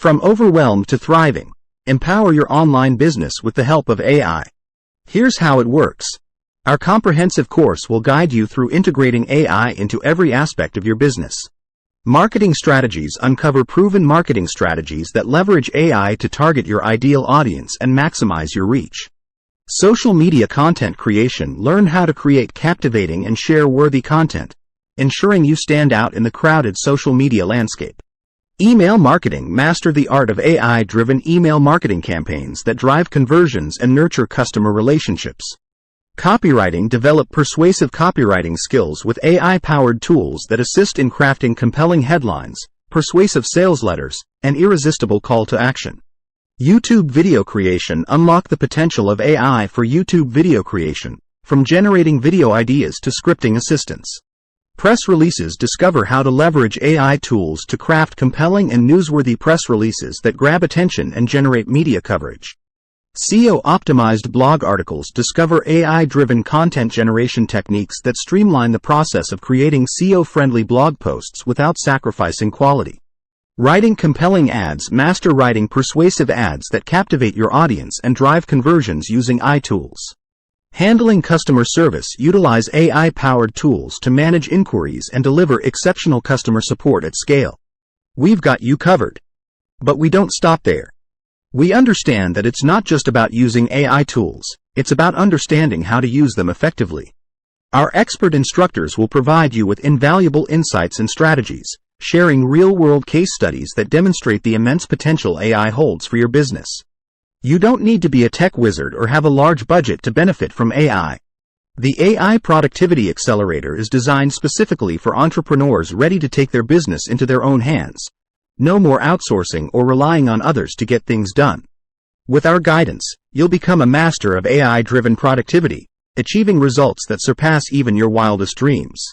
From overwhelmed to thriving, empower your online business with the help of AI. Here's how it works. Our comprehensive course will guide you through integrating AI into every aspect of your business. Marketing strategies: uncover proven marketing strategies that leverage AI to target your ideal audience and maximize your reach. Social media content creation: learn how to create captivating and share-worthy content, ensuring you stand out in the crowded social media landscape. Email marketing: master the art of AI-driven email marketing campaigns that drive conversions and nurture customer relationships. Copywriting: develop persuasive copywriting skills with AI-powered tools that assist in crafting compelling headlines, persuasive sales letters, and irresistible call to action. YouTube video creation: unlock the potential of AI for YouTube video creation, from generating video ideas to scripting assistance. Press releases: discover how to leverage AI tools to craft compelling and newsworthy press releases that grab attention and generate media coverage. SEO-optimized blog articles: discover AI-driven content generation techniques that streamline the process of creating SEO-friendly blog posts without sacrificing quality. Writing compelling ads: master writing persuasive ads that captivate your audience and drive conversions using AI tools. Handling customer service: utilize AI-powered tools to manage inquiries and deliver exceptional customer support at scale. We've got you covered. But we don't stop there. We understand that it's not just about using AI tools, it's about understanding how to use them effectively. Our expert instructors will provide you with invaluable insights and strategies, sharing real-world case studies that demonstrate the immense potential AI holds for your business. You don't need to be a tech wizard or have a large budget to benefit from AI. The AI Productivity Accelerator is designed specifically for entrepreneurs ready to take their business into their own hands. No more outsourcing or relying on others to get things done. With our guidance, you'll become a master of AI-driven productivity, achieving results that surpass even your wildest dreams.